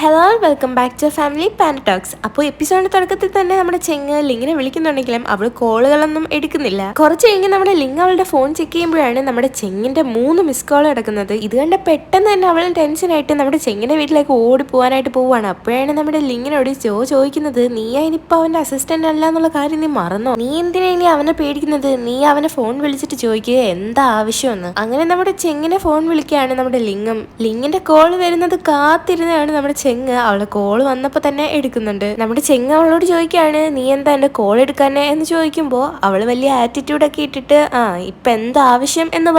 Hello welcome back to family പാനറ്റോക്സ്. അപ്പോൾ എപ്പിസോഡിന്റെ തുടക്കത്തിൽ തന്നെ നമ്മുടെ ചെങ്ങ് ലിങ്ങിനെ വിളിക്കുന്നുണ്ടെങ്കിലും അവൾ കോളുകളൊന്നും എടുക്കുന്നില്ല. കുറച്ച് കഴിഞ്ഞ് നമ്മുടെ ലിങ് അവളുടെ ഫോൺ ചെക്ക് ചെയ്യുമ്പോഴാണ് നമ്മുടെ ചെങ്ങിന്റെ 3 മിസ് കോൾ കിടക്കുന്നത്. ഇത് കണ്ട പെട്ടെന്ന് തന്നെ അവൾ ടെൻഷനായിട്ട് നമ്മുടെ ചെങ്ങിന്റെ വീട്ടിലേക്ക് ഓടി പോകാനായിട്ട് പോവുകയാണ്. അപ്പോഴാണ് നമ്മുടെ ലിങ്ങിനോട് ജോ ചോദിക്കുന്നത്, നീ അതിനിപ്പോൾ അവന്റെ അസിസ്റ്റന്റ് അല്ല എന്നുള്ള കാര്യം നീ മറന്നോ? നീ എന്തിനാ ഇനി അവനെ പേടിക്കുന്നത്? നീ അവനെ ഫോൺ വിളിച്ചിട്ട് ചോദിക്കുക എന്താ ആവശ്യമെന്ന്. അങ്ങനെ നമ്മുടെ ചെങ്ങിനെ ഫോൺ വിളിക്കുകയാണ് നമ്മുടെ ലിങ്ങും. ലിങ്ങിന്റെ കോൾ വരുന്നത് കാത്തിരുന്നാണ് നമ്മുടെ ചെങ്ങ് അവളുടെ കോള് വന്നപ്പോ തന്നെ എടുക്കുന്നുണ്ട്. നമ്മുടെ ചെങ്ങ് അവളോട് ചോദിക്കാണ്, നീ എന്താ എന്റെ കോൾ എടുക്കാനെ എന്ന് ചോദിക്കുമ്പോ അവള് വലിയ ആറ്റിറ്റ്യൂഡ് ഒക്കെ ഇട്ടിട്ട് ഇപ്പൊ എന്താ ആവശ്യം എന്ന്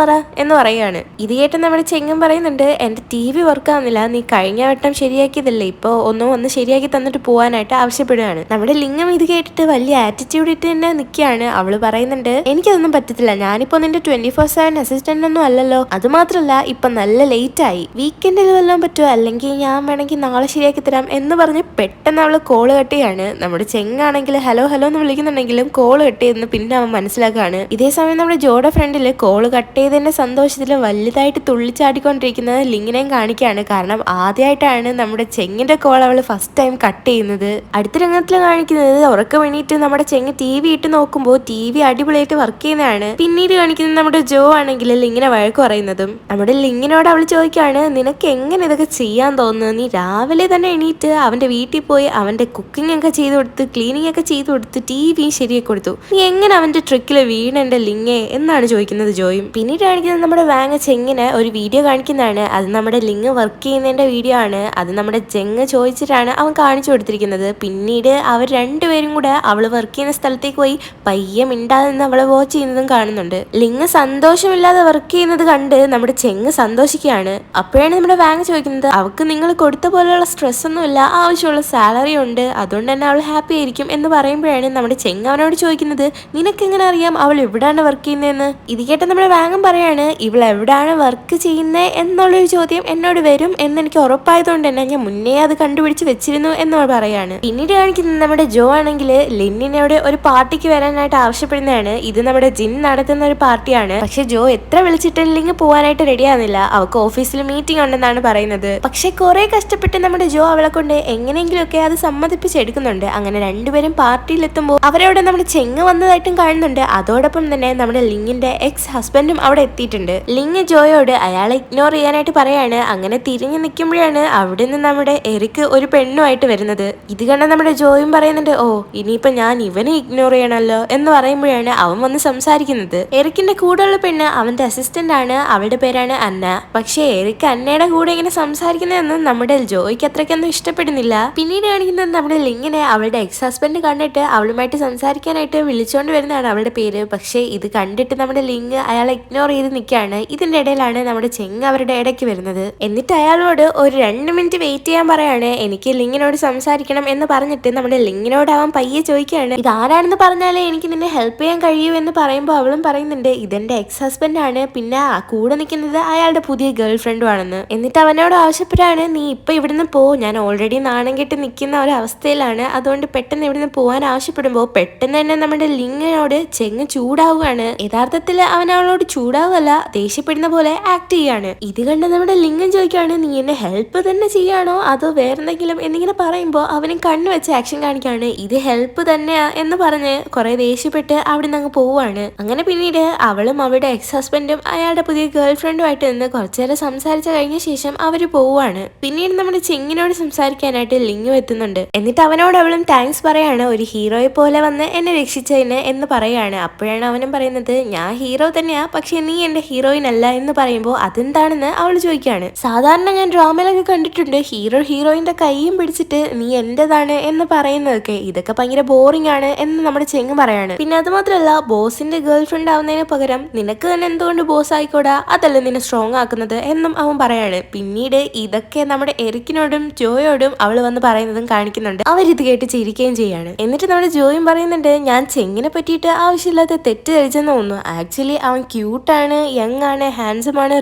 പറയാണ്. ഇത് കേട്ട് നമ്മുടെ ചെങ്ങും പറയുന്നുണ്ട്, എന്റെ TV വർക്ക് ആവുന്നില്ല, നീ കഴിഞ്ഞ വട്ടം ശരിയാക്കിയതല്ലേ, ഇപ്പൊ ഒന്ന് ശരിയാക്കി തന്നിട്ട് പോവാനായിട്ട് ആവശ്യപ്പെടുകയാണ്. നമ്മുടെ ലിംഗം ഇത് കേട്ടിട്ട് വലിയ ആറ്റിറ്റ്യൂഡ് ഇട്ട് തന്നെ നിൽക്കുകയാണ്. അവള് പറയുന്നുണ്ട്, എനിക്കതൊന്നും പറ്റത്തില്ല, ഞാനിപ്പോ നിന്റെ 24/7 അസിസ്റ്റന്റ് ഒന്നും അല്ലല്ലോ, അത് മാത്രല്ല ഇപ്പൊ നല്ല ലേറ്റ് ആയി, വീക്കെൻഡിൽ വല്ലതും പറ്റുമോ, അല്ലെങ്കിൽ ഞാൻ വേണമെങ്കിൽ നാളെ ശരിയാക്കി തരാം എന്ന് പറഞ്ഞ് പെട്ടെന്ന് അവള് കോള് കട്ട് ചെയ്യാണ്. നമ്മുടെ ചെങ്ങാണെങ്കിൽ ഹലോ ഹലോ എന്ന് വിളിക്കുന്നുണ്ടെങ്കിലും കോള് കട്ട് ചെയ്തെന്ന് പിന്നെ അവൻ മനസ്സിലാക്കാണ്. ഇതേ സമയം നമ്മുടെ ജോയുടെ ഫ്രണ്ടില് കോള് കട്ട് ചെയ്തതിന്റെ സന്തോഷത്തിൽ വലുതായിട്ട് തുള്ളിച്ചാടിക്കൊണ്ടിരിക്കുന്നത് ലിങ്ങിനെയും കാണിക്കുകയാണ്. കാരണം ആദ്യമായിട്ടാണ് നമ്മുടെ ചെങ്ങിന്റെ കോൾ അവള് ഫസ്റ്റ് ടൈം കട്ട് ചെയ്യുന്നത്. അടുത്ത രംഗത്തിൽ കാണിക്കുന്നത് ഉറക്കം വേണ്ടിയിട്ട് നമ്മുടെ ചെങ്ങ് TV ഇട്ട് നോക്കുമ്പോൾ TV അടിപൊളിയായിട്ട് വർക്ക് ചെയ്യുന്നതാണ്. പിന്നീട് കാണിക്കുന്നത് നമ്മുടെ ജോ ആണെങ്കിൽ ലിങ്ങിനെ വഴക്ക് പറയുന്നതും. നമ്മുടെ ലിങ്ങിനോട് അവള് ചോദിക്കാണ്, നിനക്ക് എങ്ങനെ ഇതൊക്കെ ചെയ്യാൻ തോന്നുന്നു? നീ രാവിലെ തന്നെ എണീറ്റ് അവന്റെ വീട്ടിൽ പോയി അവന്റെ കുക്കിംഗ് ഒക്കെ ചെയ്ത് കൊടുത്ത് ക്ലീനിങ് ഒക്കെ ചെയ്ത് കൊടുത്ത് TV ശരിയാക്കി കൊടുത്തു, നീ എങ്ങനെ അവന്റെ ട്രിക്കില് വീണെന്റെ ലിങ്ങേ എന്നാണ് ചോദിക്കുന്നത് ജോയും. പിന്നീട് കാണിക്കുന്നത് നമ്മുടെ വാങ്ങ ചെങ്ങിനെ ഒരു വീഡിയോ കാണിക്കുന്നതാണ്. അത് നമ്മുടെ ലിങ് വർക്ക് ചെയ്യുന്നതിന്റെ വീഡിയോ ആണ്. അത് നമ്മുടെ ചെങ്ങ് ചോദിച്ചിട്ടാണ് അവൻ കാണിച്ചു കൊടുത്തിരിക്കുന്നത്. പിന്നീട് അവർ രണ്ടുപേരും കൂടെ അവള് വർക്ക് ചെയ്യുന്ന സ്ഥലത്തേക്ക് പോയി പയ്യെ മിണ്ടാതെ നിന്ന് അവളെ വാച്ച് ചെയ്യുന്നതും കാണുന്നുണ്ട്. ലിങ് സന്തോഷമില്ലാതെ വർക്ക് ചെയ്യുന്നത് കണ്ട് നമ്മുടെ ചെങ്ങ് സന്തോഷിക്കുകയാണ്. അപ്പോഴാണ് നമ്മുടെ വാങ്ങ ചോദിക്കുന്നത്, അവക്ക് നിങ്ങൾ കൊടുത്ത പോലെയുള്ള സ്ട്രെസ് ഒന്നും ഇല്ല, ആവശ്യമുള്ള സാലറി ഉണ്ട്, അതുകൊണ്ട് തന്നെ അവൾ ഹാപ്പി ആയിരിക്കും എന്ന് പറയുമ്പോഴാണ് നമ്മുടെ ചെങ്ങ അവനോട് ചോദിക്കുന്നത്, നിനക്ക് എങ്ങനെ അറിയാം അവൾ എവിടെയാണ് വർക്ക് ചെയ്യുന്നതെന്ന്? ഇത് കേട്ട നമ്മുടെ വാങ്ങം പറയാണ്, ഇവൾ എവിടെയാണ് വർക്ക് ചെയ്യുന്നത് എന്നുള്ളൊരു ചോദ്യം എന്നോട് വരും എന്ന് എനിക്ക് ഉറപ്പായതുകൊണ്ട് തന്നെ ഞാൻ മുന്നേ അത് കണ്ടുപിടിച്ച് വെച്ചിരുന്നു എന്ന് പറയാണ്. പിന്നീട് കാണിക്കുന്നത് നമ്മുടെ ജോ ആണെങ്കിൽ ലിന്നിനോട് ഒരു പാർട്ടിക്ക് വരാനായിട്ട് ആവശ്യപ്പെടുന്നതാണ്. ഇത് നമ്മുടെ ജിൻ നടത്തുന്ന ഒരു പാർട്ടിയാണ്. പക്ഷെ ജോ എത്ര വിളിച്ചിട്ടില്ലെങ്കിൽ പോകാനായിട്ട് റെഡി ആവുന്നില്ല. അവൾക്ക് ഓഫീസിൽ മീറ്റിംഗ് ഉണ്ടെന്നാണ് പറയുന്നത്. പക്ഷെ കുറെ കഷ്ടപ്പെട്ട് നമ്മുടെ ജോ അവളെ കൊണ്ട് എങ്ങനെയെങ്കിലുമൊക്കെ അത് സമ്മതിപ്പിച്ചെടുക്കുന്നുണ്ട്. അങ്ങനെ രണ്ടുപേരും പാർട്ടിയിലെത്തുമ്പോൾ അവരവിടെ നമ്മുടെ ചെങ്ങ് വന്നതായിട്ടും കാണുന്നുണ്ട്. അതോടൊപ്പം തന്നെ നമ്മുടെ ലിങ്ങിന്റെ എക്സ് ഹസ്ബൻഡും അവിടെ എത്തിയിട്ടുണ്ട്. ലിങ് ജോയോട് അയാളെ ഇഗ്നോർ ചെയ്യാനായിട്ട് പറയാണ്. അങ്ങനെ തിരിഞ്ഞു നിൽക്കുമ്പോഴാണ് അവിടെ നിന്ന് നമ്മുടെ എറിക്ക് ഒരു പെണ്ണുമായിട്ട് വരുന്നത്. ഇത് കണ്ട നമ്മുടെ ജോയും പറയുന്നുണ്ട്, ഓ ഇനിയിപ്പോ ഞാൻ ഇവനെ ഇഗ്നോർ ചെയ്യണല്ലോ എന്ന് പറയുമ്പോഴാണ് അവൻ വന്ന് സംസാരിക്കുന്നത്. എറിക്കിന്റെ കൂടെയുള്ള പെണ്ണ് അവന്റെ അസിസ്റ്റന്റ് ആണ്. അവളുടെ പേരാണ് അന്ന. പക്ഷെ എറിക്ക് അന്നയുടെ കൂടെ ഇങ്ങനെ സംസാരിക്കുന്നതെന്ന് നമ്മുടെ ജോയ്ക്ക് അത്രയ്ക്കൊന്നും ഇഷ്ടപ്പെടുന്നില്ല. പിന്നീട് കാണിക്കുന്നത് നമ്മുടെ ലിങ്ങിനെ അവളുടെ എക്സ് ഹസ്ബൻഡ് കണ്ടിട്ട് അവളുമായിട്ട് സംസാരിക്കാനായിട്ട് വിളിച്ചോണ്ട് വരുന്നതാണ് അവളുടെ പേര്. പക്ഷേ ഇത് കണ്ടിട്ട് നമ്മുടെ ലിങ് അയാളെ ഇഗ്നോർ ചെയ്ത് നിൽക്കുകയാണ്. ഇതിന്റെ ഇടയിലാണ് നമ്മുടെ ചെങ്ങ് അവരുടെ ഇടയ്ക്ക് വരുന്നത്. എന്നിട്ട് അയാളോട് ഒരു 2 മിനിറ്റ് വെയിറ്റ് ചെയ്യാൻ പറയാണ്. എനിക്ക് ലിങ്ങിനോട് സംസാരിക്കണം എന്ന് പറഞ്ഞിട്ട് നമ്മുടെ ലിങ്ങിനോട് അവൻ പയ്യെ ചോദിക്കുകയാണ്, ഇതാരാണെന്ന് പറഞ്ഞാലേ എനിക്ക് നിന്നെ ഹെൽപ്പ് ചെയ്യാൻ കഴിയൂ എന്ന് പറയുമ്പോൾ അവളും പറയുന്നുണ്ട്, ഇതെന്റെ എക്സ് ഹസ്ബൻഡ് ആണ്, പിന്നെ കൂടെ നിൽക്കുന്നത് അയാളുടെ പുതിയ ഗേൾ ഫ്രണ്ടും ആണെന്ന്. എന്നിട്ട് അവനോട് ആവശ്യപ്പെടാണ്, നീ ഇപ്പൊ ഇവിടുന്ന് പോ, ഞാൻ ഓൾറെഡി നാണം കെട്ട് നിൽക്കുന്ന ഒരു അവസ്ഥയിലാണ്, അതുകൊണ്ട് പെട്ടെന്ന് ഇവിടുന്ന് പോകാൻ ആവശ്യപ്പെടുമ്പോൾ പെട്ടെന്ന് തന്നെ നമ്മുടെ ലിങ്ങിനോട് ചെങ്ങ് ചൂടാവുകയാണ്. യഥാർത്ഥത്തിൽ അവൻ അവളോട് ചൂടാവുകയല്ല, ദേഷ്യപ്പെടുന്ന പോലെ ആക്ട് ചെയ്യാണ്. ഇത് കണ്ട് നമ്മുടെ ലിംഗം ചോദിക്കുകയാണ്, നീ എന്നെ ഹെൽപ്പ് തന്നെ ചെയ്യാണോ അതോ വേറെന്തെങ്കിലും എന്നിങ്ങനെ പറയുമ്പോൾ അവനും കണ്ണു വെച്ച് ആക്ഷൻ കാണിക്കുകയാണ്. ഇത് ഹെൽപ്പ് തന്നെയാ എന്ന് പറഞ്ഞ് കുറെ ദേഷ്യപ്പെട്ട് അവിടെ നിന്ന് അങ്ങ് പോവുകയാണ്. അങ്ങനെ പിന്നീട് അവളും അവളുടെ എക്സ് ഹസ്ബൻഡും അയാളുടെ പുതിയ ഗേൾ ഫ്രണ്ടുമായിട്ട് നിന്ന് കുറച്ചേരം സംസാരിച്ചു കഴിഞ്ഞ ശേഷം അവര് പോവുകയാണ്. പിന്നീട് നമ്മുടെ ചെങ്ങിനോട് സംസാരിക്കാനായിട്ട് ലിംഗം എത്തുന്നുണ്ട്. എന്നിട്ട് അവനോട് അവളും താങ്ക്സ് പറയാണ്, ഒരു ഹീറോയെ പോലെ വന്ന് എന്നെ രക്ഷിച്ചതിന് എന്ന് പറയാണ്. അപ്പോഴാണ് അവനും പറയുന്നത്, ഞാൻ ഹീറോ തന്നെയാ, പക്ഷെ നീ എന്റെ ഹീറോയിൻ അല്ല എന്ന് പറയുമ്പോൾ അതെന്താണെന്ന് അവൾ ചോദിക്കുകയാണ്. സാധാരണ ഞാൻ ഡ്രാമയിലൊക്കെ കണ്ടിട്ടുണ്ട് ഹീറോ ഹീറോയിന്റെ കൈയും പിടിച്ചിട്ട് നീ എന്റേതാണ് എന്ന് പറയുന്നതൊക്കെ, ഇതൊക്കെ ഭയങ്കര ബോറിംഗ് ആണ് എന്ന് നമ്മുടെ ചെങ്ങ് പറയാണ്. പിന്നെ അത് മാത്രമല്ല, ബോസിന്റെ ഗേൾ ഫ്രണ്ട് ആവുന്നതിന് പകരം നിനക്ക് തന്നെ എന്തുകൊണ്ട് ബോസ് ആയിക്കോടാ, അതല്ല നിന്നെ സ്ട്രോങ് ആക്കുന്നത് എന്നും അവൻ പറയാണ്. പിന്നീട് ഇതൊക്കെ നമ്മുടെ എറിക്കിനോടും ജോയോടും അവൾ വന്ന് വന്ന് പറയുന്നതും കാണിക്കുന്നുണ്ട്. അവരിത് കേട്ട് ചിരിക്കുകയും ചെയ്യാണ്. എന്നിട്ട് നമ്മുടെ ജോയും പറയുന്നുണ്ട്, ഞാൻ ചെങ്ങിനെ പറ്റിയിട്ട് ആവശ്യമില്ലാത്ത തെറ്റ് ധരിച്ചെന്ന് തോന്നുന്നു. ആക്ച്വലി അവൻ ക്യൂട്ടാണ്, യങ് ആണ്, ഹാൻസം ആണ്,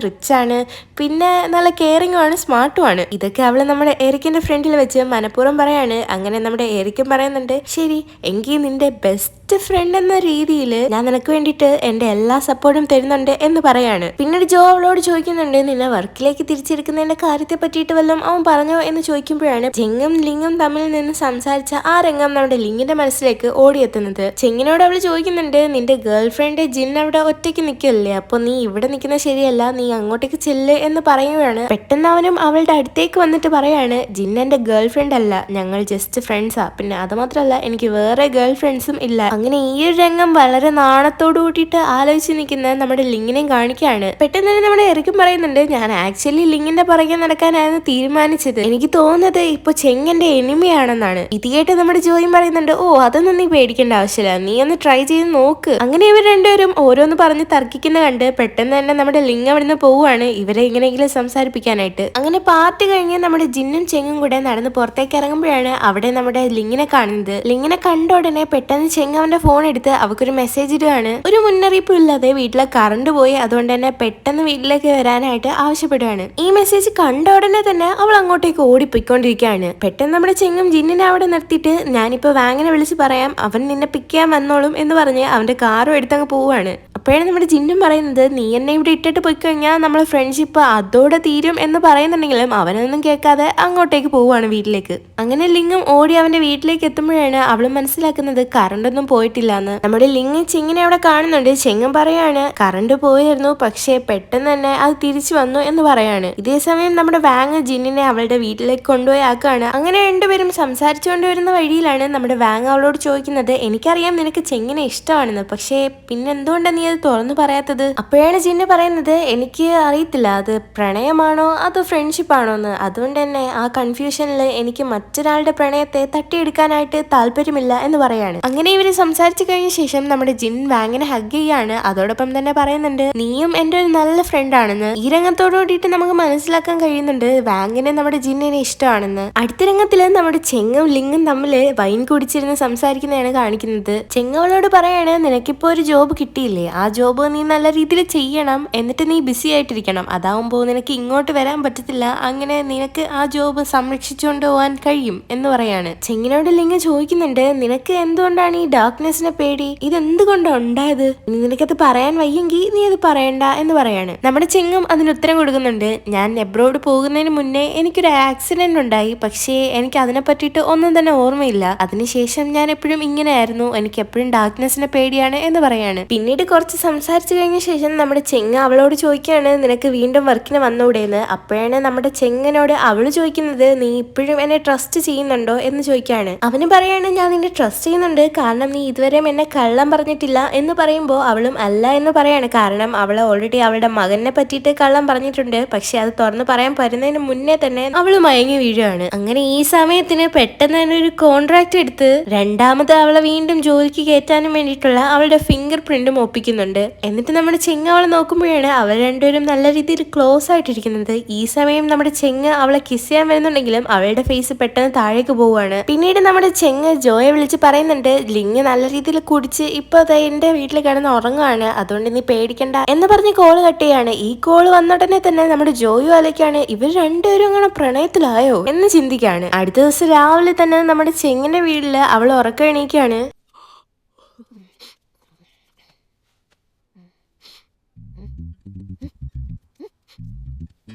റിച്ച് ആണ്, പിന്നെ നല്ല കെയറിംഗും ആണ്, സ്മാർട്ടും ആണ്. ഇതൊക്കെ അവള് നമ്മുടെ എറിക്കിന്റെ ഫ്രണ്ടിൽ വെച്ച് മനഃപൂർവ്വം പറയാണ്. അങ്ങനെ നമ്മുടെ എറിക്കും പറയുന്നുണ്ട്, ശരി എങ്കിൽ നിന്റെ ബെസ്റ്റ് ഫ്രണ്ട് എന്ന രീതിയിൽ ഞാൻ നിനക്ക് വേണ്ടിയിട്ട് എന്റെ എല്ലാ സപ്പോർട്ടും തരുന്നുണ്ട് എന്ന് പറയാണ്. പിന്നീട് ജോ അവളോട് ചോദിക്കുന്നുണ്ട്, നിന്നെ വർക്കിലേക്ക് തിരിച്ചെടുക്കുന്നതിന്റെ കാര്യത്തെ പറ്റിയിട്ട് വല്ലതും അവൻ പറഞ്ഞോ എന്ന് ചോദിക്കുമ്പോഴാണ് ചെങ്ങും ലിങ്ങും തമ്മിൽ നിന്ന് സംസാരിച്ച ആ രംഗം നമ്മുടെ ലിങ്ങിന്റെ മനസ്സിലേക്ക് ഓടിയെത്തുന്നത്. ചെങ്ങിനോട് അവൾ ചോദിക്കുന്നുണ്ട്, നിന്റെ ഗേൾ ഫ്രണ്ട് ജിൻ അവിടെ ഒറ്റയ്ക്ക് നിൽക്കല്ലേ, അപ്പൊ നീ ഇവിടെ നിൽക്കുന്നത് ശരിയല്ല, നീ അങ്ങോട്ടേക്ക് ചെല്ല് എന്ന് പറയുകയാണ്. പെട്ടെന്ന് അവനും അവളുടെ അടുത്തേക്ക് വന്നിട്ട് പറയാണ്, ജിൻ എന്റെ ഗേൾ ഫ്രണ്ട് അല്ല, ഞങ്ങൾ ജസ്റ്റ് ഫ്രണ്ട്സാ, പിന്നെ അത് മാത്രമല്ല എനിക്ക് വേറെ ഗേൾ ഫ്രണ്ട്സും ഇല്ല. അങ്ങനെ ഈ ഒരു രംഗം വളരെ നാണത്തോട് കൂട്ടിയിട്ട് ആലോചിച്ച് നിൽക്കുന്ന നമ്മുടെ ലിങ്ങിനെയും കാണിക്കുകയാണ്. പെട്ടെന്ന് തന്നെ നമ്മുടെ എറിക്കും പറയുന്നുണ്ട്, ഞാൻ ആക്ച്വലി ലിങ്ങിന്റെ പുറകെ നടക്കാനായിരുന്നു തീരുമാനിച്ചത്, എനിക്ക് തോന്നുന്നത് ഇപ്പൊ ചെങ്ങന്റെ എനിമിയാണെന്നാണ്. ഇത് കേട്ട് നമ്മുടെ ജോയും പറയുന്നുണ്ട്, ഓ അതൊന്നും നീ പേടിക്കേണ്ട ആവശ്യമില്ല, നീ ഒന്ന് ട്രൈ ചെയ്ത് നോക്ക്. അങ്ങനെ ഇവർ രണ്ടുപേരും ഓരോന്ന് പറഞ്ഞ് തർക്കിക്കുന്ന കണ്ട് പെട്ടെന്ന് തന്നെ നമ്മുടെ ലിങ് അവിടുന്ന് പോവുകയാണ് ഇവരെ എങ്ങനെയെങ്കിലും സംസാരിപ്പിക്കാനായിട്ട്. അങ്ങനെ പാർട്ടി കഴിഞ്ഞ് നമ്മുടെ ജിന്നും ചെങ്ങും കൂടെ നടന്ന് പുറത്തേക്ക് ഇറങ്ങുമ്പോഴാണ് അവിടെ നമ്മുടെ ലിങ്ങിനെ കാണുന്നത്. ലിങ്ങിനെ കണ്ട ഉടനെ പെട്ടെന്ന് ചെങ്ങ് അവന്റെ ഫോൺ എടുത്ത് അവക്കൊരു മെസ്സേജ് ഇടുകയാണ്. ഒരു മുന്നറിയിപ്പും ഇല്ലാതെ വീട്ടിലെ കറണ്ട് പോയി, അതുകൊണ്ട് തന്നെ പെട്ടെന്ന് വീട്ടിലേക്ക് വരാനായിട്ട് ആവശ്യപ്പെടുകയാണ്. ഈ മെസ്സേജ് കണ്ട ഉടനെ തന്നെ അവൾ അങ്ങോട്ടേക്ക് ഓടിപ്പോയിക്കൊണ്ടിരിക്കുകയാണ്. പെട്ടെന്ന് നമ്മുടെ ചെങ്ങും ജിന്നിനെ അവിടെ നിർത്തിയിട്ട്, ഞാനിപ്പോ വാങ്ങിനെ വിളിച്ച് പറയാം, അവൻ നിന്നെ പിക്ക് ചെയ്യാൻ വന്നോളും എന്ന് പറഞ്ഞ് അവന്റെ കാറും എടുത്തങ്ങ് പോവാണ്. അപ്പോഴാണ് നമ്മുടെ ജിന്നും പറയുന്നത്, നീ എന്നെ ഇവിടെ ഇട്ടിട്ട് പോയി കഴിഞ്ഞാൽ നമ്മളെ ഫ്രണ്ട്ഷിപ്പ് അതോടെ തീരും എന്ന് പറയുന്നുണ്ടെങ്കിലും അവനൊന്നും കേൾക്കാതെ അങ്ങോട്ടേക്ക് പോവുകയാണ് വീട്ടിലേക്ക്. അങ്ങനെ ലിങ്ങും ഓടി അവന്റെ വീട്ടിലേക്ക് എത്തുമ്പോഴാണ് അവൾ മനസ്സിലാക്കുന്നത് കറണ്ടൊന്നും പോയിട്ടില്ല എന്ന്. നമ്മുടെ ലിങ് ചെങ്ങിനെ അവിടെ കാണുന്നുണ്ട്. ചെങ്ങും പറയാണ്, കറണ്ട് പോയിരുന്നു, പക്ഷേ പെട്ടെന്ന് തന്നെ അത് തിരിച്ചു വന്നു എന്ന് പറയാണ്. ഇതേ സമയം നമ്മുടെ വാങ് ജിന്നിനെ അവളുടെ വീട്ടിലേക്ക് കൊണ്ടുപോയി ആക്കുകയാണ്. അങ്ങനെ രണ്ടുപേരും സംസാരിച്ചുകൊണ്ട് വരുന്ന വഴിയിലാണ് നമ്മുടെ വാങ് അവളോട് ചോദിക്കുന്നത്, എനിക്കറിയാം നിനക്ക് ചെങ്ങിനെ ഇഷ്ടമാണെന്ന്, പക്ഷേ പിന്നെ എന്തുകൊണ്ടാണ് നീ അത് തുറന്നു പറയാത്തത്? അപ്പോഴാണ് ജിന്ന് പറയുന്നത്, എനിക്ക് അറിയത്തില്ല അത് പ്രണയമാണോ അതോ ഫ്രണ്ട്ഷിപ്പ് ആണോ എന്ന്, അതുകൊണ്ട് തന്നെ ആ കൺഫ്യൂഷനിൽ എനിക്ക് മറ്റൊരാളുടെ പ്രണയത്തെ തട്ടിയെടുക്കാനായിട്ട് താല്പര്യമില്ല എന്ന് പറയാണ്. അങ്ങനെ ഇവര് സംസാരിച്ചു കഴിഞ്ഞ ശേഷം നമ്മുടെ ജിൻ വാങ്ങിനെ ഹഗ് ചെയ്യാണ്. അതോടൊപ്പം തന്നെ പറയുന്നുണ്ട്, നീയും എന്റെ ഒരു നല്ല ഫ്രണ്ട് ആണെന്ന്. ഈ രംഗത്തോട് കൂടിയിട്ട് നമുക്ക് മനസ്സിലാക്കാൻ കഴിയുന്നുണ്ട് വാങ്ങിനെ നമ്മുടെ ജിന്നിനെ ഇഷ്ടമാണെന്ന്. അടുത്ത രംഗത്തില് നമ്മുടെ ചെങ്ങും ലിങ്ങും തമ്മില് വൈൻ കുടിച്ചിരുന്ന് സംസാരിക്കുന്നതാണ് കാണിക്കുന്നത്. ചെങ്ങവളോട് പറയാണ്, നിനക്കിപ്പോ ഒരു ജോബ് കിട്ടിയില്ലേ, ആ ജോബ് നീ നല്ല രീതിയിൽ ചെയ്യണം, എന്നിട്ട് നീ ബിസി ആയിട്ടിരിക്കണം, അതാവുമ്പോ നിനക്ക് ഇങ്ങോട്ട് വരാൻ പറ്റത്തില്ല, അങ്ങനെ നിനക്ക് ആ ജോബ് സംരക്ഷിച്ചുകൊണ്ട് പോകാൻ കഴിയും എന്ന് പറയാണ്. ചെങ്ങിനോട് ലിങ് ചോദിക്കുന്നുണ്ട്, നിനക്ക് എന്തുകൊണ്ടാണ് ഈ ഡാർക്ക്നെസ്സിനെ പേടി, ഇതെന്തുകൊണ്ടാണ് ഉണ്ടായത്, ഇനി നിനക്കത് പറയാൻ വയ്യെങ്കിൽ നീ അത് പറയണ്ട എന്ന് പറയാണ്. നമ്മുടെ ചെങ്ങും അതിന് ഉത്തരം കൊടുക്കുന്നുണ്ട്, ഞാൻ എബ്രോഡ് പോകുന്നതിന് മുന്നേ എനിക്കൊരു ആക്സിഡന്റ് ഉണ്ടായി, പക്ഷേ എനിക്ക് അതിനെ പറ്റിയിട്ട് ഒന്നും തന്നെ ഓർമ്മയില്ല, അതിനുശേഷം ഞാൻ എപ്പോഴും ഇങ്ങനെയായിരുന്നു, എനിക്ക് എപ്പോഴും ഡാർക്ക്നെസ്സിനെ പേടിയാണ് എന്ന് പറയാണ്. പിന്നീട് കുറച്ച് സംസാരിച്ചു കഴിഞ്ഞ ശേഷം നമ്മുടെ ചെങ്ങ അവളോട് ചോദിക്കുകയാണ്, നിനക്ക് വീണ്ടും വർക്കിന് വന്നൂടെയെന്ന്. അപ്പോഴാണ് നമ്മുടെ ചെങ്ങനോട് അവള് ചോദിക്കുന്നത്, നീ ഇപ്പോഴും എന്നെ ട്രസ്റ്റ് ചെയ്യുന്നുണ്ടോ എന്ന് ചോദിക്കുകയാണ്. അവന് പറയാണ്, ഞാൻ നിന്നെ ട്രസ്റ്റ് ചെയ്യുന്നുണ്ട്, കാരണം നീ ഇതുവരെ എന്നെ കള്ളം പറഞ്ഞിട്ടില്ല എന്ന് പറയുമ്പോൾ അവളും അല്ല എന്ന് പറയാണ്. കാരണം അവൾ ഓൾറെഡി അവളുടെ മകനെ പറ്റിയിട്ട് കള്ളം പറഞ്ഞിട്ടുണ്ട്, പക്ഷെ അത് തുറന്ന് പറയാൻ വരുന്നതിന് മുന്നേ തന്നെ അവള് മയങ്ങി വീഴുകയാണ്. അങ്ങനെ ഈ സമയത്തിന് പെട്ടെന്ന് തന്നെ ഒരു കോൺട്രാക്ട് എടുത്ത് രണ്ടാമത് അവളെ വീണ്ടും ജോലിക്ക് കയറ്റാനും വേണ്ടിയിട്ടുള്ള അവളുടെ ഫിംഗർ പ്രിന്റും ഒപ്പിക്കുന്നുണ്ട്. എന്നിട്ട് നമ്മുടെ ചെങ്ങ അവളെ നോക്കുമ്പോഴാണ് അവർ രണ്ടുപേരും നല്ല രീതിയിൽ ക്ലോസ് ആയിട്ടിരിക്കുന്നത്. ഈ സമയം നമ്മുടെ ചെങ്ങ അവളെ കിസ് ചെയ്യാൻ വരുന്നുണ്ടെങ്കിലും അവളുടെ ഫേസ് പെട്ടെന്ന് താഴേക്ക് പോവുകയാണ്. പിന്നീട് നമ്മുടെ ചെങ്ങ ജോയെ വിളിച്ച് പറയുന്നുണ്ട്, ലിങ് നല്ല രീതിയിൽ കുടിച്ച് ഇപ്പൊ എന്റെ വീട്ടിൽ കിടന്ന് ഉറങ്ങുകയാണ്, അതുകൊണ്ട് നീ പേടിക്കണ്ട എന്ന് പറഞ്ഞ് കോള് കട്ട് ചെയ്യാണ്. ഈ കോള് വന്നുടനെ തന്നെ നമ്മുടെ ജോയും ആലോചിക്കാണ്, ഇവർ രണ്ടുപേരും അങ്ങനെ പ്രണയത്തിലായോ എന്ന് ചിന്തിക്കാണ്. അടുത്ത ദിവസം രാവിലെ തന്നെ നമ്മുടെ ചെങ്ങിന്റെ വീട്ടില് അവൾ ഉറക്കം എണീക്കാണ്.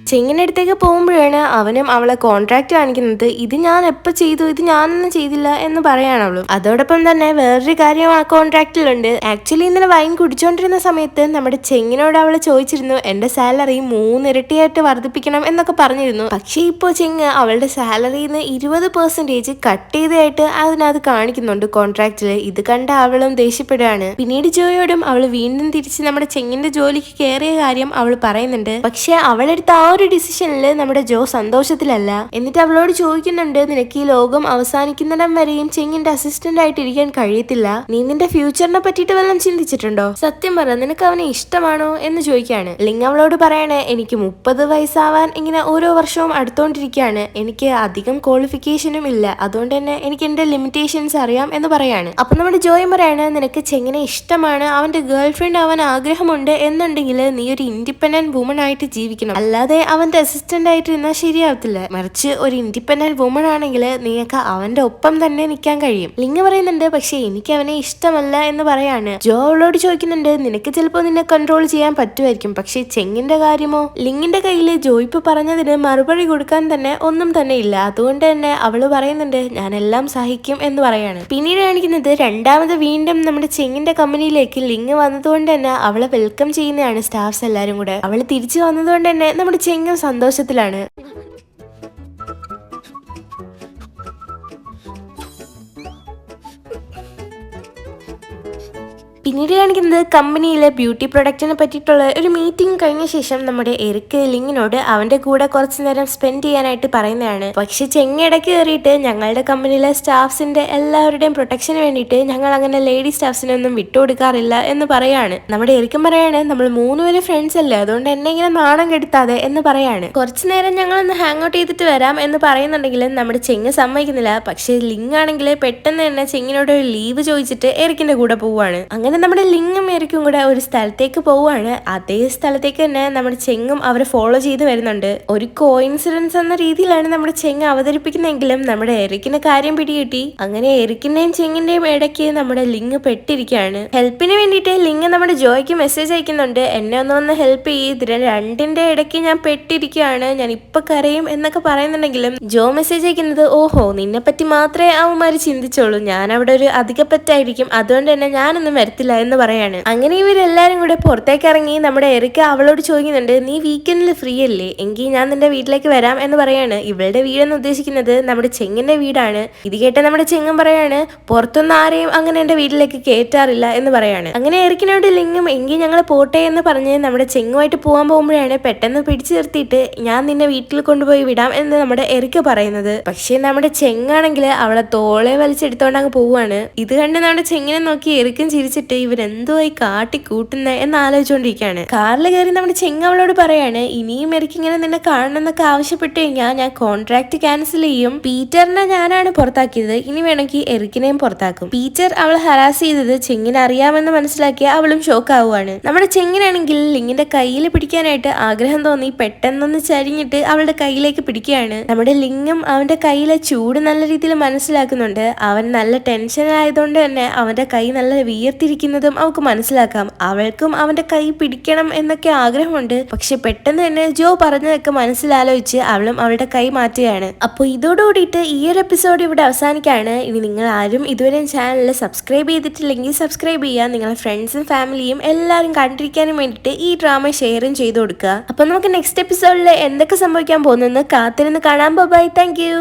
ചെങ്ങിൻ്റെ അടുത്തേക്ക് പോകുമ്പോഴാണ് അവനും അവളെ കോൺട്രാക്ട് കാണിക്കുന്നത്. ഇത് ഞാൻ എപ്പോൾ ചെയ്തു, ഇത് ഞാനൊന്നും ചെയ്തില്ല എന്ന് പറയാണ് അവളും. അതോടൊപ്പം തന്നെ വേറൊരു കാര്യം ആ കോൺട്രാക്റ്റിലുണ്ട്. ആക്ച്വലി ഇന്നലെ വൈൻ കുടിച്ചോണ്ടിരുന്ന സമയത്ത് നമ്മുടെ ചെങ്ങിനോട് അവൾ ചോദിച്ചിരുന്നു, എന്റെ സാലറി 3 ഇരട്ടിയായിട്ട് വർദ്ധിപ്പിക്കണം എന്നൊക്കെ പറഞ്ഞിരുന്നു. പക്ഷേ ഇപ്പോൾ ചെങ്ങ് അവളുടെ സാലറിന്ന് 20% കട്ട് ചെയ്തായിട്ട് അതിനകത്ത് കാണിക്കുന്നുണ്ട് കോൺട്രാക്റ്റില്. ഇത് കണ്ട അവളും ദേഷ്യപ്പെടുകയാണ്. പിന്നീട് ജോയോടും അവൾ വീണ്ടും തിരിച്ച് നമ്മുടെ ചെങ്ങിന്റെ ജോലിക്ക് കയറിയ കാര്യം അവൾ പറയുന്നുണ്ട്. പക്ഷെ അവളെടുത്ത ആ ഒരു ഡിസിഷനിൽ നമ്മുടെ ജോ സന്തോഷത്തിലല്ല. എന്നിട്ട് അവളോട് ചോദിക്കുന്നുണ്ട്, നിനക്ക് ഈ ലോകം അവസാനിക്കുന്നിടം വരെയും ചെങ്ങിന്റെ അസിസ്റ്റന്റ് ആയിട്ട് ഇരിക്കാൻ കഴിയത്തില്ല, നീ നിന്റെ ഫ്യൂച്ചറിനെ പറ്റിയിട്ട് വല്ലതും ചിന്തിച്ചിട്ടുണ്ടോ, സത്യം പറ നിനക്ക് അവനെ ഇഷ്ടമാണോ എന്ന് ചോദിക്കാണ്. ലിങ് അവളോട് പറയണേ, എനിക്ക് 30 വയസ്സാവാൻ ഇങ്ങനെ ഓരോ വർഷവും അടുത്തോണ്ടിരിക്കുകയാണ്, എനിക്ക് അധികം ക്വാളിഫിക്കേഷനും ഇല്ല, അതുകൊണ്ട് തന്നെ എനിക്ക് എന്റെ ലിമിറ്റേഷൻസ് അറിയാം എന്ന് പറയാണ്. അപ്പൊ നമ്മുടെ ജോയും പറയാണ്, നിനക്ക് ചെങ്ങിനെ ഇഷ്ടമാണ്, അവന്റെ ഗേൾ ഫ്രണ്ട് ആവാൻ ആഗ്രഹമുണ്ട് എന്നുണ്ടെങ്കിൽ നീ ഒരു ഇൻഡിപെൻഡന്റ് വുമൺ ആയിട്ട് ജീവിക്കണം, അല്ലാതെ അവന്റെ അസിസ്റ്റന്റ് ആയിട്ട് ഇരുന്നാൽ ശരിയാവത്തില്ല. മറിച്ച് ഒരു ഇൻഡിപെൻഡന്റ് വുമൺ ആണെങ്കിൽ നിങ്ങൾക്ക് അവന്റെ ഒപ്പം തന്നെ നിൽക്കാൻ കഴിയും. ലിങ് പറയുന്നുണ്ട്, പക്ഷെ എനിക്ക് അവനെ ഇഷ്ടമല്ല എന്ന് പറയാണ്. ജോ അവളോട് ചോദിക്കുന്നുണ്ട്, നിനക്ക് ചിലപ്പോൾ നിന്നെ കൺട്രോൾ ചെയ്യാൻ പറ്റുമായിരിക്കും, പക്ഷെ ചെങ്ങിന്റെ കാര്യമോ? ലിങ്ങിന്റെ കയ്യില് ജോയിപ്പ് പറഞ്ഞതിന് മറുപടി കൊടുക്കാൻ തന്നെ ഒന്നും തന്നെ ഇല്ല. അതുകൊണ്ട് തന്നെ അവള് പറയുന്നുണ്ട്, ഞാൻ എല്ലാം സഹിക്കും എന്ന് പറയാണ്. പിന്നീട് കാണിക്കുന്നത് രണ്ടാമത് വീണ്ടും നമ്മുടെ ചെങ്ങിന്റെ കമ്പനിയിലേക്ക് ലിങ് വന്നതുകൊണ്ട് തന്നെ അവളെ വെൽക്കം ചെയ്യുന്നതാണ് സ്റ്റാഫ്സ് എല്ലാരും കൂടെ. അവള് തിരിച്ചു വന്നതുകൊണ്ട് തന്നെ നമ്മുടെ ചെങ്ങും സന്തോഷത്തിലാണ്. പിന്നീട് കാണിക്കുന്നത് കമ്പനിയിലെ ബ്യൂട്ടി പ്രൊഡക്റ്റിനെ പറ്റിയിട്ടുള്ള ഒരു മീറ്റിംഗ് കഴിഞ്ഞ ശേഷം നമ്മുടെ എറിക്ക് ലിങ്ങിനോട് അവന്റെ കൂടെ കുറച്ചു നേരം സ്പെൻഡ് ചെയ്യാനായിട്ട് പറയുന്നതാണ്. പക്ഷെ ചെങ്ങ ഇടയ്ക്ക് കയറിയിട്ട് ഞങ്ങളുടെ കമ്പനിയിലെ സ്റ്റാഫ്സിന്റെ എല്ലാവരുടെയും പ്രൊട്ടക്ഷന് വേണ്ടിയിട്ട് ഞങ്ങൾ അങ്ങനെ ലേഡി സ്റ്റാഫ്സിനെ ഒന്നും വിട്ടുകൊടുക്കാറില്ല എന്ന് പറയാണ്. നമ്മുടെ എറിക്കും പറയാണ്, നമ്മൾ 3 പേര് ഫ്രണ്ട്സ് അല്ലേ, അതുകൊണ്ട് എന്നെ ഇങ്ങനെ നാണം കെടുത്താതെ എന്ന് പറയാണ്. കുറച്ചു നേരം ഞങ്ങളൊന്ന് ഹാങ് ഔട്ട് ചെയ്തിട്ട് വരാം എന്ന് പറയുന്നുണ്ടെങ്കിലും നമ്മുടെ ചെങ്ങ് സമ്മതിക്കുന്നില്ല. പക്ഷെ ലിങ് ആണെങ്കിൽ പെട്ടെന്ന് തന്നെ ചെങ്ങിനോട് ഒരു ലീവ് ചോദിച്ചിട്ട് എറിക്കിന്റെ കൂടെ പോവാണ്. അങ്ങനെ നമ്മുടെ ലിങ്ങും എറിക്കും കൂടെ ഒരു സ്ഥലത്തേക്ക് പോവാണ്. അതേ സ്ഥലത്തേക്ക് തന്നെ നമ്മുടെ ചെങ്ങും അവരെ ഫോളോ ചെയ്ത് വരുന്നുണ്ട്. ഒരു കോയിൻസിഡൻസ് എന്ന രീതിയിലാണ് നമ്മുടെ ചെങ്ങ് അവതരിപ്പിക്കുന്നെങ്കിലും നമ്മുടെ എറിക്കിന് കാര്യം പിടികിട്ടി. അങ്ങനെ എറിക്കിന്റെയും ചെങ്ങിന്റെയും ഇടയ്ക്ക് നമ്മുടെ ലിങ് പെട്ടിരിക്കുകയാണ്. ഹെൽപ്പിന് വേണ്ടിയിട്ട് ലിങ് നമ്മുടെ ജോയ്ക്ക് മെസ്സേജ് അയക്കുന്നുണ്ട്, എന്നെ ഒന്ന് ഹെൽപ്പ് ചെയ്യ്, ഇതിന് രണ്ടിന്റെ ഇടയ്ക്ക് ഞാൻ പെട്ടിരിക്കുകയാണ്, ഞാൻ ഇപ്പൊ കരയും എന്നൊക്കെ പറയുന്നുണ്ടെങ്കിലും ജോ മെസ്സേജ് അയക്കുന്നത്, ഓഹോ നിന്നെ പറ്റി മാത്രമേ അവന്മാര് ചിന്തിച്ചോളൂ, ഞാൻ അവിടെ ഒരു അധികപ്പറ്റായിരിക്കും, അതുകൊണ്ട് തന്നെ ഞാനൊന്നും വരത്തില്ല എന്ന് പറയാണ്. അങ്ങനെ ഇവരെല്ലാരും കൂടെ പുറത്തേക്ക് ഇറങ്ങി നമ്മുടെ എറിക്ക അവളോട് ചോദിക്കുന്നുണ്ട്, നീ വീക്കെൻഡിൽ ഫ്രീ അല്ലേ, എങ്കിൽ ഞാൻ നിന്റെ വീട്ടിലേക്ക് വരാം എന്ന് പറയാണ്. ഇവളുടെ വീടെന്ന് ഉദ്ദേശിക്കുന്നത് നമ്മുടെ ചെങ്ങിന്റെ വീടാണ്. ഇത് കേട്ട നമ്മുടെ ചെങ്ങൻ പറയാണ്, പുറത്തൊന്നും ആരെയും അങ്ങനെ എന്റെ വീട്ടിലേക്ക് കയറ്റാറില്ല എന്ന് പറയാണ്. അങ്ങനെ എറിക്കിനോട് ലിങ്ങും എങ്കിൽ ഞങ്ങൾ പോട്ടെ എന്ന് പറഞ്ഞ് നമ്മുടെ ചെങ്ങുമായിട്ട് പോകാൻ പോകുമ്പോഴാണ് പെട്ടെന്ന് പിടിച്ചു നിർത്തിയിട്ട് ഞാൻ നിന്നെ വീട്ടിൽ കൊണ്ടുപോയി വിടാം എന്ന് നമ്മുടെ എറിക്ക് പറയുന്നത്. പക്ഷെ നമ്മുടെ ചെങ്ങാണെങ്കിൽ അവളെ തോളെ വലിച്ചെടുത്തോണ്ട് അങ്ങ് പോവാണ്. ഇത് കണ്ട് നമ്മുടെ ചെങ്ങിനെ നോക്കി എറിക്കും ചിരിച്ചിട്ട് ഇവരെന്തോയി കാട്ടിക്കൂട്ടുന്ന എന്ന് ആലോചിച്ചുകൊണ്ടിരിക്കുകയാണ്. കാറിൽ കയറി നമ്മുടെ ചെങ്ങ അവളോട് പറയാണ്, ഇനിയും എറിക്ക് ഇങ്ങനെ നിന്നെ കാണണം എന്നൊക്കെ ആവശ്യപ്പെട്ട് കഴിഞ്ഞാൽ ഞാൻ കോൺട്രാക്ട് ക്യാൻസൽ ചെയ്യും, പീറ്ററിനെ ഞാനാണ് പുറത്താക്കിയത്, ഇനി വേണമെങ്കിൽ എറിക്കിനെയും പുറത്താക്കും. പീറ്റർ അവളെ ഹരാസ് ചെയ്തത് ചെങ്ങിനെ അറിയാമെന്ന് മനസ്സിലാക്കിയ അവളും ഷോക്ക് ആവുകയാണ്. നമ്മുടെ ചെങ്ങിനാണെങ്കിൽ ലിങ്ങിന്റെ കയ്യിൽ പിടിക്കാനായിട്ട് ആഗ്രഹം തോന്നി പെട്ടെന്നൊന്ന് ചരിഞ്ഞിട്ട് അവളുടെ കയ്യിലേക്ക് പിടിക്കുകയാണ്. നമ്മുടെ ലിങ്ങും അവന്റെ കയ്യിലെ ചൂട് നല്ല രീതിയിൽ മനസ്സിലാക്കുന്നുണ്ട്. അവൻ നല്ല ടെൻഷൻ ആയതുകൊണ്ട് തന്നെ അവന്റെ കൈ നല്ല വിയർത്തിരിക്കുന്നതും അവൾക്ക് മനസ്സിലാക്കാം. അവൾക്കും അവന്റെ കൈ പിടിക്കണം എന്നൊക്കെ ആഗ്രഹമുണ്ട്. പക്ഷെ പെട്ടെന്ന് തന്നെ ജോ പറഞ്ഞതൊക്കെ മനസ്സിലാലോചിച്ച് അവളും അവളുടെ കൈ മാറ്റുകയാണ്. അപ്പോൾ ഇതോടുകൂടിയിട്ട് ഈ ഒരു എപ്പിസോഡ് ഇവിടെ അവസാനിക്കുകയാണ്. ഇനി നിങ്ങൾ ആരും ഇതുവരെ ചാനലിൽ സബ്സ്ക്രൈബ് ചെയ്തിട്ടില്ലെങ്കിൽ സബ്സ്ക്രൈബ് ചെയ്യുക. നിങ്ങളുടെ ഫ്രണ്ട്സും ഫാമിലിയും എല്ലാവരും കണ്ടിരിക്കാനും വേണ്ടിയിട്ട് ഈ ഡ്രാമ ഷെയറും ചെയ്ത് കൊടുക്കുക. അപ്പോൾ നമുക്ക് നെക്സ്റ്റ് എപ്പിസോഡിൽ എന്തൊക്കെ സംഭവിക്കാൻ പോകുന്നെന്ന് കാത്തിരുന്ന് കാണാം. Bye, thank U.